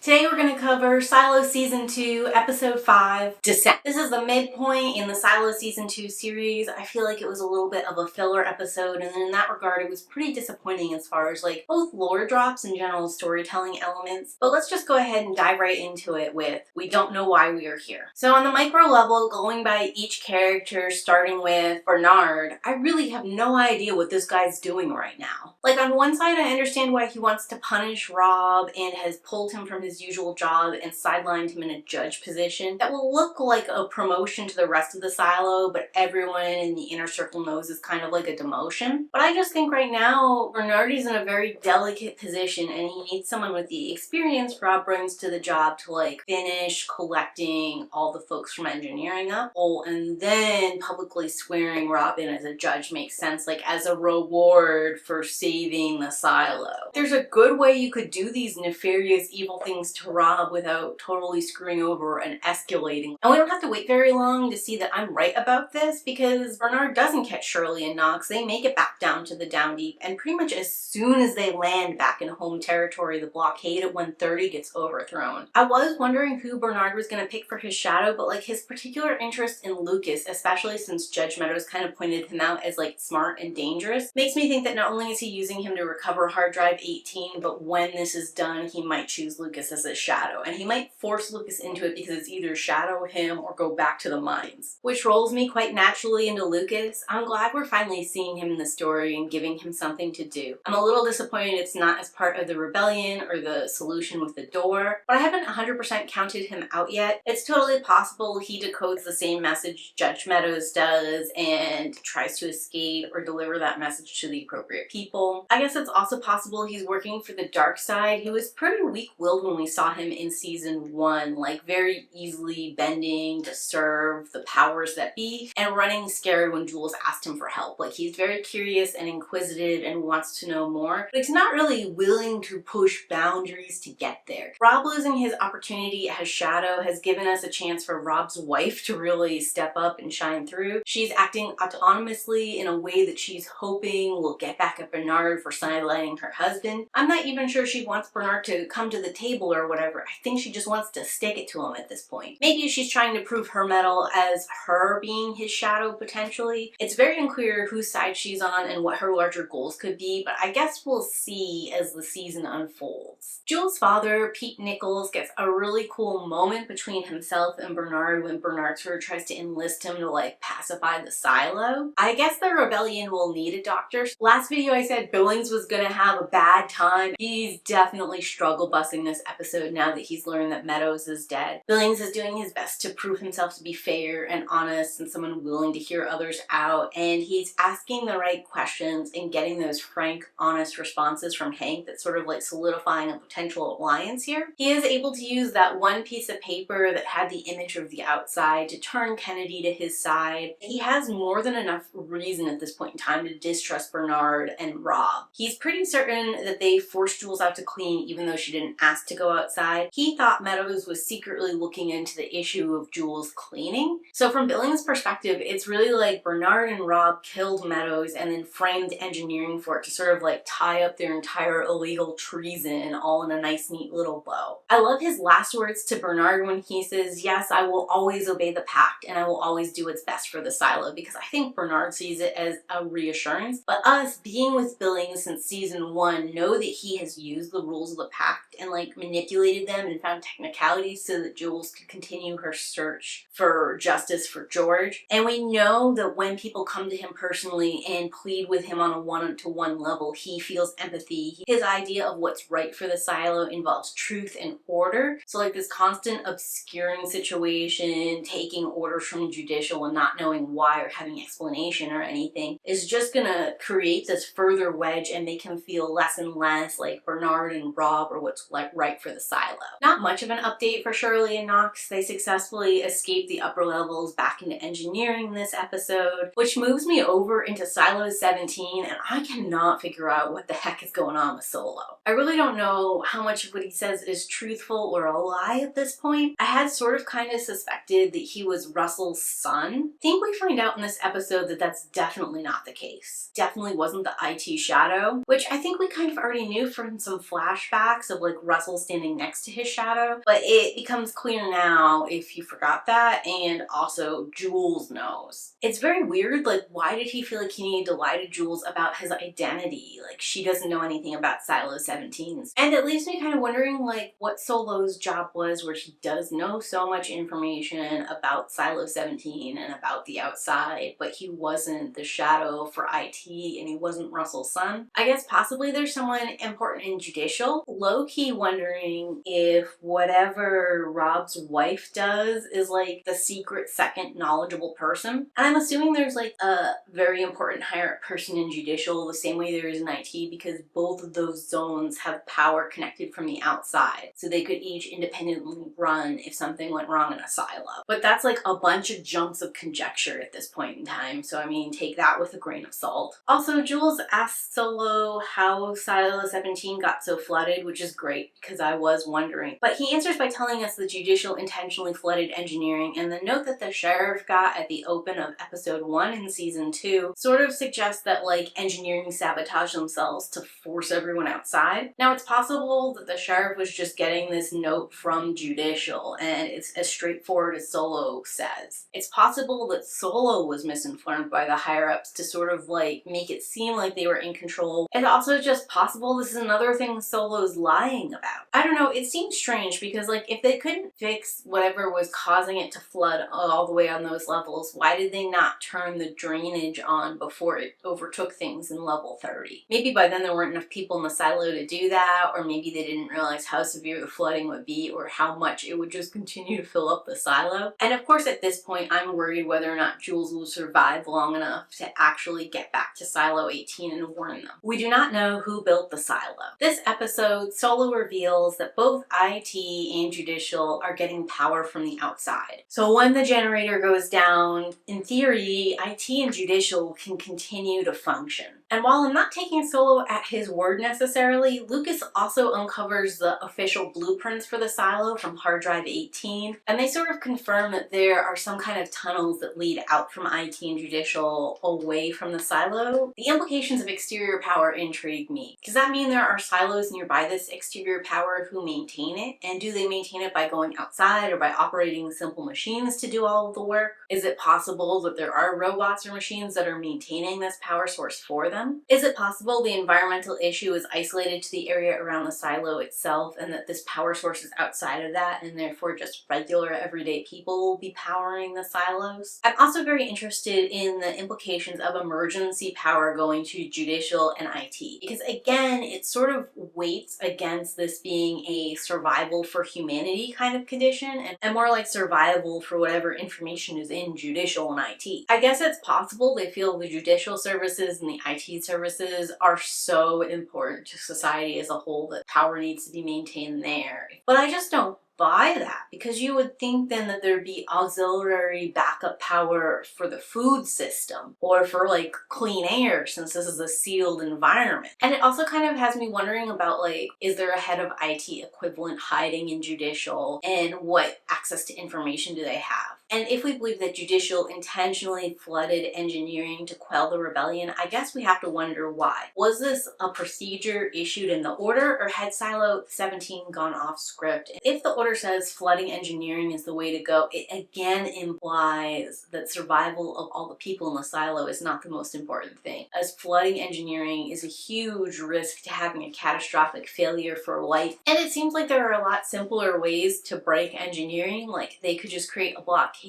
Today we're going to cover Silo Season 2, Episode 5, Descent. This is the midpoint in the Silo Season 2 series. I feel like it was a little bit of a filler episode, and in that regard it was pretty disappointing as far as like both lore drops and general storytelling elements. But let's just go ahead and dive right into it with we don't know why we are here. So on the micro level, going by each character, starting with Bernard, I really have no idea what this guy's doing right now. Like on one side I understand why he wants to punish Rob and has pulled him from his usual job and sidelined him in a judge position that will look like a promotion to the rest of the silo, but everyone in the inner circle knows is kind of like a demotion. But I just think right now Bernard is in a very delicate position and he needs someone with the experience Rob brings to the job to like finish collecting all the folks from engineering up. Oh, and then publicly swearing Rob in as a judge makes sense, like as a reward for saving the silo. There's a good way you could do these nefarious evil things to Rob without totally screwing over and escalating. And we don't have to wait very long to see that I'm right about this, because Bernard doesn't catch Shirley and Knox. They make it back down to the Down Deep, and pretty much as soon as they land back in home territory, the blockade at 1:30 gets overthrown. I was wondering who Bernard was going to pick for his shadow, but like his particular interest in Lucas, especially since Judge Meadows kind of pointed him out as like smart and dangerous, makes me think that not only is he using him to recover hard drive 18, but when this is done, he might choose Lucas as his shadow, and he might force Lucas into it because it's either shadow him or go back to the mines. Which rolls me quite naturally into Lucas. I'm glad we're finally seeing him in the story and giving him something to do. I'm a little disappointed it's not as part of the rebellion or the solution with the door, but I haven't 100% counted him out yet. It's totally possible he decodes the same message Judge Meadows does and tries to escape or deliver that message to the appropriate people. I guess it's also possible he's working for the dark side. He was pretty weak-willed when we saw him in season 1, like very easily bending to serve the powers that be and running scared when Jules asked him for help. Like he's very curious and inquisitive and wants to know more, but he's not really willing to push boundaries to get there. Rob losing his opportunity as Shadow has given us a chance for Rob's wife to really step up and shine through. She's acting autonomously in a way that she's hoping will get back at Bernard for sidelining her husband. I'm not even sure she wants Bernard to come to the table or whatever. I think she just wants to stick it to him at this point. Maybe she's trying to prove her mettle as her being his shadow potentially. It's very unclear whose side she's on and what her larger goals could be, but I guess we'll see as the season unfolds. Jules' father, Pete Nichols, gets a really cool moment between himself and Bernard when Bernard sort of tries to enlist him to like pacify the silo. I guess the rebellion will need a doctor. Last video I said Billings was gonna have a bad time. He's definitely struggle busing this episode now that he's learned that Meadows is dead. Billings is doing his best to prove himself to be fair and honest and someone willing to hear others out, and he's asking the right questions and getting those frank, honest responses from Hank that's sort of like solidifying a potential alliance here. He is able to use that one piece of paper that had the image of the outside to turn Kennedy to his side. He has more than enough reason at this point in time to distrust Bernard and Rob. He's pretty certain that they forced Jules out to clean even though she didn't ask to go outside. He thought Meadows was secretly looking into the issue of Jules cleaning. So from Billings' perspective, it's really like Bernard and Rob killed Meadows and then framed engineering for it to sort of like tie up their entire illegal treason all in a nice neat little bow. I love his last words to Bernard when he says, "Yes, I will always obey the pact and I will always do what's best for the silo," because I think Bernard sees it as a reassurance. But us, being with Billings since season 1, know that he has used the rules of the pact and like manipulated them and found technicalities so that Jules could continue her search for justice for George. And we know that when people come to him personally and plead with him on a one-to-one level, he feels empathy. His idea of what's right for the silo involves truth and order. So like this constant obscuring situation, taking orders from judicial and not knowing why or having explanation or anything is just gonna create this further wedge and make him feel less and less like Bernard and Rob are what's like right for the silo. Not much of an update for Shirley and Knox. They successfully escaped the upper levels back into engineering this episode, which moves me over into Silo 17, and I cannot figure out what the heck is going on with Solo. I really don't know how much of what he says is truthful or a lie at this point. I had sort of kind of suspected that he was Russell's son. I think we find out in this episode that that's definitely not the case. Definitely wasn't the IT Shadow, which I think we kind of already knew from some flashbacks of like Russell standing next to him his shadow, but it becomes clear now if you forgot that, and also Jules knows. It's very weird, like why did he feel like he needed to lie to Jules about his identity? Like she doesn't know anything about Silo 17's. And it leaves me kind of wondering like what Solo's job was, where he does know so much information about Silo 17 and about the outside, but he wasn't the shadow for IT and he wasn't Russell's son. I guess possibly there's someone important in Judicial. Low-key wondering if whatever Rob's wife does is like the secret second knowledgeable person. And I'm assuming there's like a very important higher up person in Judicial the same way there is in IT, because both of those zones have power connected from the outside. So they could each independently run if something went wrong in a silo. But that's like a bunch of jumps of conjecture at this point in time. So I mean, take that with a grain of salt. Also, Jules asks Solo how Silo 17 got so flooded, which is great because I was wondering. But he answers by telling us the Judicial intentionally flooded engineering, and the note that the sheriff got at the open of episode 1 in season 2 sort of suggests that like engineering sabotaged themselves to force everyone outside. Now it's possible that the sheriff was just getting this note from Judicial and it's as straightforward as Solo says. It's possible that Solo was misinformed by the higher ups to sort of like make it seem like they were in control. It's also just possible this is another thing Solo's lying about. I don't know, it seems strange because like if they couldn't fix whatever was causing it to flood all the way on those levels, why did they not turn the drainage on before it overtook things in level 30? Maybe by then there weren't enough people in the silo to do that, or maybe they didn't realize how severe the flooding would be or how much it would just continue to fill up the silo. And of course at this point I'm worried whether or not Jules will survive long enough to actually get back to Silo 18 and warn them. We do not know who built the silo. This episode, Solo reveals that both IT and Judicial are getting power from the outside. So when the generator goes down, in theory, IT and Judicial can continue to function. And while I'm not taking Solo at his word necessarily, Lucas also uncovers the official blueprints for the silo from hard drive 18, and they sort of confirm that there are some kind of tunnels that lead out from IT and Judicial away from the silo. The implications of exterior power intrigue me. Does that mean there are silos nearby this exterior power who maintain it? And do they maintain it by going outside or by operating simple machines to do all of the work? Is it possible that there are robots or machines that are maintaining this power source for them? Is it possible the environmental issue is isolated to the area around the silo itself and that this power source is outside of that and therefore just regular everyday people will be powering the silos? I'm also very interested in the implications of emergency power going to Judicial and IT, because again it sort of weights against this being a survival for humanity kind of condition and more like survival for whatever information is in Judicial and IT. I guess it's possible they feel the Judicial services and the IT services are so important to society as a whole that power needs to be maintained there. But I just don't buy that, because you would think then that there'd be auxiliary backup power for the food system or for like clean air, since this is a sealed environment. And it also kind of has me wondering about like, is there a head of IT equivalent hiding in Judicial, and what access to information do they have? And if we believe that Judicial intentionally flooded engineering to quell the rebellion, I guess we have to wonder why. Was this a procedure issued in the order, or had Silo 17 gone off script? If the order says flooding engineering is the way to go, it again implies that survival of all the people in the silo is not the most important thing, as flooding engineering is a huge risk to having a catastrophic failure for life. And it seems like there are a lot simpler ways to break engineering, like they could just create a blockade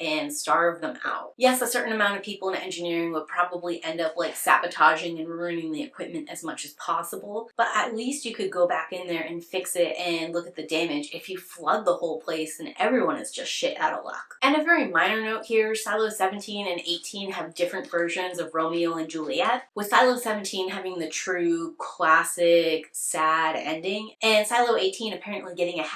and starve them out. Yes, a certain amount of people in engineering would probably end up like sabotaging and ruining the equipment as much as possible, but at least you could go back in there and fix it and look at the damage. If you flood the whole place, then everyone is just shit out of luck. And a very minor note here, Silo 17 and 18 have different versions of Romeo and Juliet, with Silo 17 having the true classic sad ending, and Silo 18 apparently getting a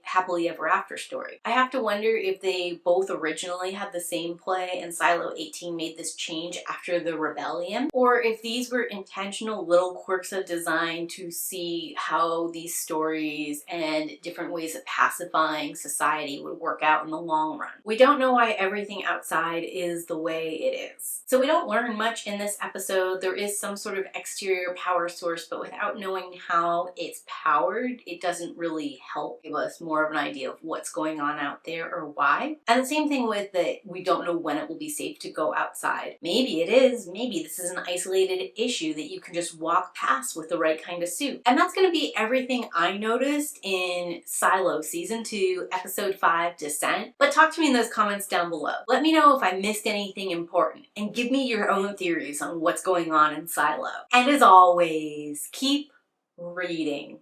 happily ever after story. I have to wonder if they they both originally had the same play and Silo 18 made this change after the rebellion, or if these were intentional little quirks of design to see how these stories and different ways of pacifying society would work out in the long run. We don't know why everything outside is the way it is. So we don't learn much in this episode. There is some sort of exterior power source, but without knowing how it's powered, it doesn't really help give us more of an idea of what's going on out there or why. And the same thing with that we don't know when it will be safe to go outside. Maybe it is, maybe this is an isolated issue that you can just walk past with the right kind of suit. And that's going to be everything I noticed in Silo Season 2, Episode 5, Descent. But talk to me in those comments down below. Let me know if I missed anything important, and give me your own theories on what's going on in Silo. And as always, keep reading.